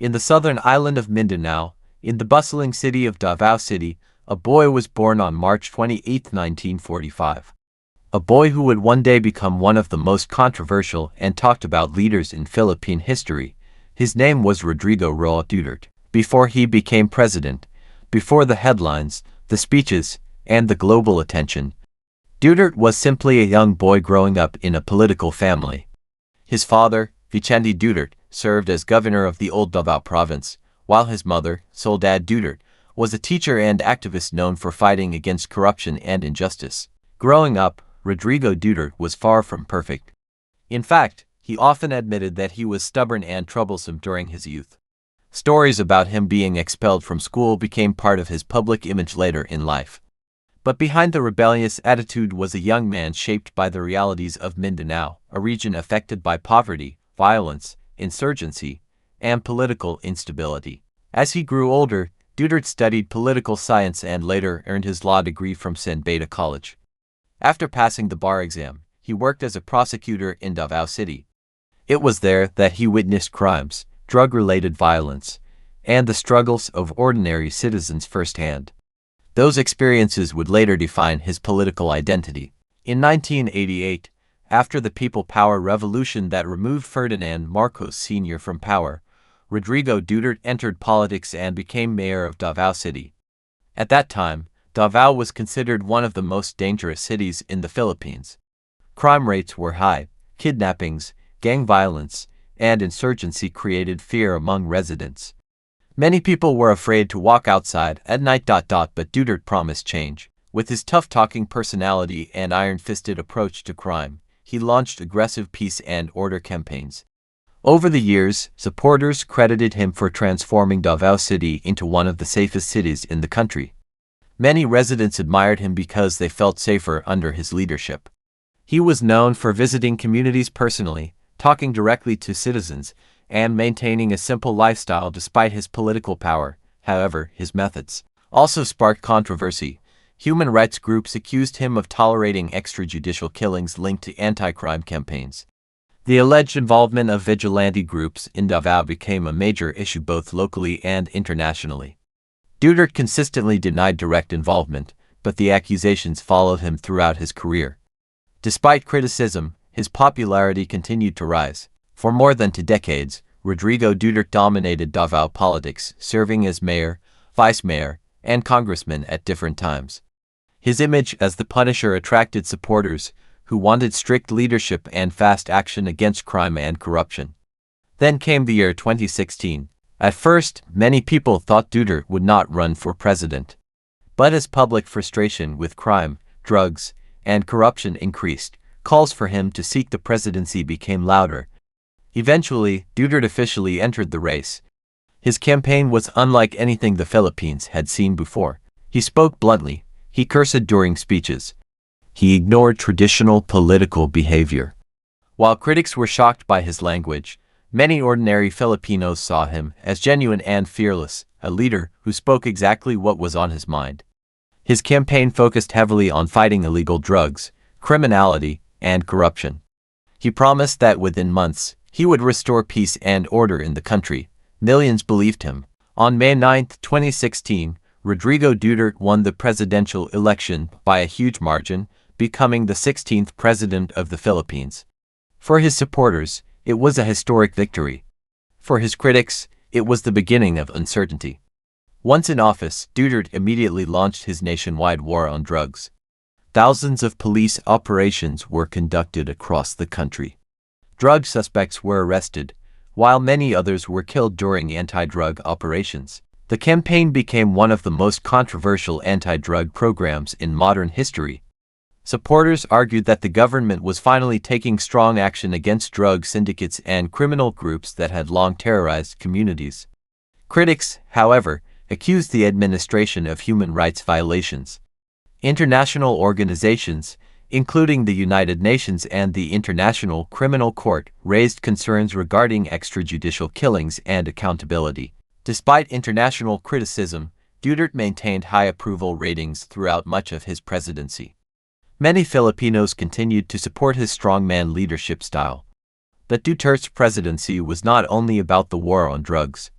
In the southern island of Mindanao, in the bustling city of Davao City, a boy was born on March 28, 1945. A boy who would one day become one of the most controversial and talked about leaders in Philippine history. His name was Rodrigo Duterte. Before he became president, before the headlines, the speeches, and the global attention, Duterte was simply a young boy growing up in a political family. His father, Vicente Duterte, served as governor of the old Davao province, while his mother, Soledad Duterte, was a teacher and activist known for fighting against corruption and injustice. Growing up, Rodrigo Duterte was far from perfect. In fact, he often admitted that he was stubborn and troublesome during his youth. Stories about him being expelled from school became part of his public image later in life. But behind the rebellious attitude was a young man shaped by the realities of Mindanao, a region affected by poverty, violence, insurgency, and political instability. As he grew older, Duterte studied political science and later earned his law degree from San Beda College. After passing the bar exam, he worked as a prosecutor in Davao City. It was there that he witnessed crimes, drug-related violence, and the struggles of ordinary citizens firsthand. Those experiences would later define his political identity. In 1988, after the People Power Revolution that removed Ferdinand Marcos Sr. from power, Rodrigo Duterte entered politics and became mayor of Davao City. At that time, Davao was considered one of the most dangerous cities in the Philippines. Crime rates were high, kidnappings, gang violence, and insurgency created fear among residents. Many people were afraid to walk outside at night. But Duterte promised change. With his tough-talking personality and iron-fisted approach to crime, he launched aggressive peace and order campaigns. Over the years, supporters credited him for transforming Davao City into one of the safest cities in the country. Many residents admired him because they felt safer under his leadership. He was known for visiting communities personally, talking directly to citizens, and maintaining a simple lifestyle despite his political power. However, his methods also sparked controversy. Human rights groups accused him of tolerating extrajudicial killings linked to anti-crime campaigns. The alleged involvement of vigilante groups in Davao became a major issue both locally and internationally. Duterte consistently denied direct involvement, but the accusations followed him throughout his career. Despite criticism, his popularity continued to rise. For more than 2 decades, Rodrigo Duterte dominated Davao politics, serving as mayor, vice mayor, and congressman at different times. His image as the Punisher attracted supporters who wanted strict leadership and fast action against crime and corruption. Then came the year 2016. At first, many people thought Duterte would not run for president. But as public frustration with crime, drugs, and corruption increased, calls for him to seek the presidency became louder. Eventually, Duterte officially entered the race. His campaign was unlike anything the Philippines had seen before. He spoke bluntly. He cursed during speeches. He ignored traditional political behavior. While critics were shocked by his language, many ordinary Filipinos saw him as genuine and fearless, a leader who spoke exactly what was on his mind. His campaign focused heavily on fighting illegal drugs, criminality, and corruption. He promised that within months, he would restore peace and order in the country. Millions believed him. On May 9, 2016, Rodrigo Duterte won the presidential election by a huge margin, becoming the 16th president of the Philippines. For his supporters, it was a historic victory. For his critics, it was the beginning of uncertainty. Once in office, Duterte immediately launched his nationwide war on drugs. Thousands of police operations were conducted across the country. Drug suspects were arrested, while many others were killed during anti-drug operations. The campaign became one of the most controversial anti-drug programs in modern history. Supporters argued that the government was finally taking strong action against drug syndicates and criminal groups that had long terrorized communities. Critics, however, accused the administration of human rights violations. International organizations, including the United Nations and the International Criminal Court, raised concerns regarding extrajudicial killings and accountability. Despite international criticism, Duterte maintained high approval ratings throughout much of his presidency. Many Filipinos continued to support his strongman leadership style. But Duterte's presidency was not only about the war on drugs.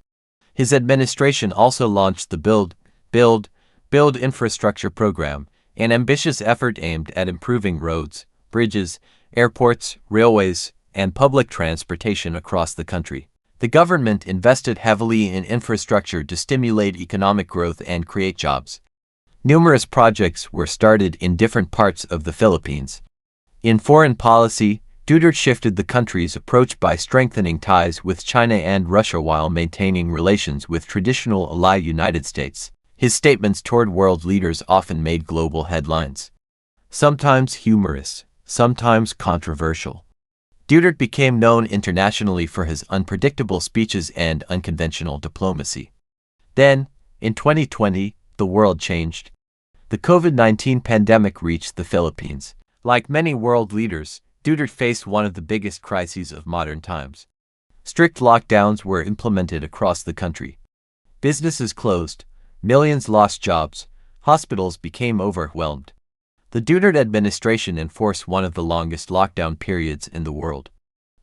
His administration also launched the Build Infrastructure program, an ambitious effort aimed at improving roads, bridges, airports, railways, and public transportation across the country. The government invested heavily in infrastructure to stimulate economic growth and create jobs. Numerous projects were started in different parts of the Philippines. In foreign policy, Duterte shifted the country's approach by strengthening ties with China and Russia while maintaining relations with traditional ally United States. His statements toward world leaders often made global headlines. Sometimes humorous, sometimes controversial. Duterte became known internationally for his unpredictable speeches and unconventional diplomacy. Then, in 2020, the world changed. The COVID-19 pandemic reached the Philippines. Like many world leaders, Duterte faced one of the biggest crises of modern times. Strict lockdowns were implemented across the country. Businesses closed, millions lost jobs, hospitals became overwhelmed. The Duterte administration enforced one of the longest lockdown periods in the world.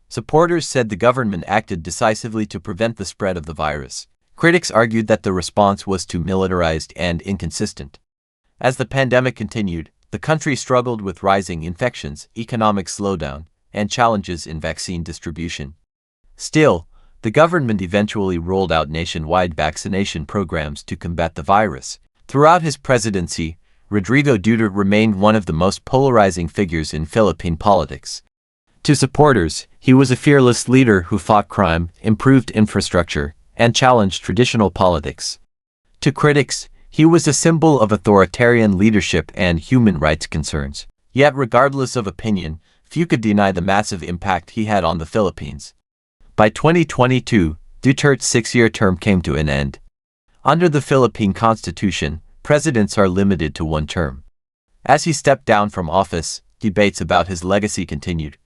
Supporters said the government acted decisively to prevent the spread of the virus. Critics argued that the response was too militarized and inconsistent. As the pandemic continued, the country struggled with rising infections, economic slowdown, and challenges in vaccine distribution. Still, the government eventually rolled out nationwide vaccination programs to combat the virus. Throughout his presidency, Rodrigo Duterte remained one of the most polarizing figures in Philippine politics. To supporters, he was a fearless leader who fought crime, improved infrastructure, and challenged traditional politics. To critics, he was a symbol of authoritarian leadership and human rights concerns. Yet regardless of opinion, few could deny the massive impact he had on the Philippines. By 2022, Duterte's 6-year term came to an end. Under the Philippine Constitution, presidents are limited to one term. As he stepped down from office, debates about his legacy continued.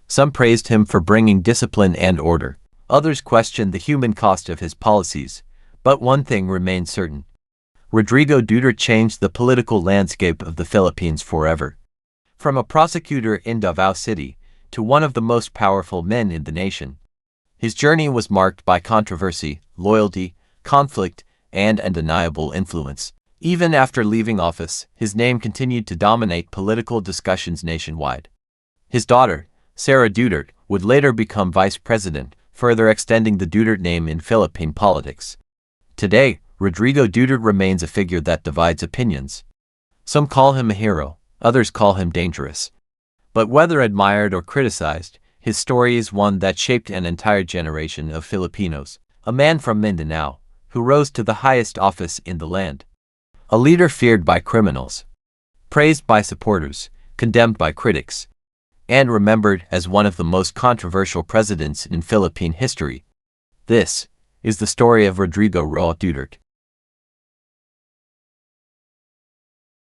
Some praised him for bringing discipline and order. Others questioned the human cost of his policies. But one thing remained certain. Rodrigo Duterte changed the political landscape of the Philippines forever. From a prosecutor in Davao City to one of the most powerful men in the nation. His journey was marked by controversy, loyalty, conflict, and undeniable influence. Even after leaving office, his name continued to dominate political discussions nationwide. His daughter, Sara Duterte, would later become vice president, further extending the Duterte name in Philippine politics. Today, Rodrigo Duterte remains a figure that divides opinions. Some call him a hero, others call him dangerous. But whether admired or criticized, his story is one that shaped an entire generation of Filipinos. A man from Mindanao, who rose to the highest office in the land. A leader feared by criminals, praised by supporters, condemned by critics, and remembered as one of the most controversial presidents in Philippine history. This is the story of Rodrigo Duterte.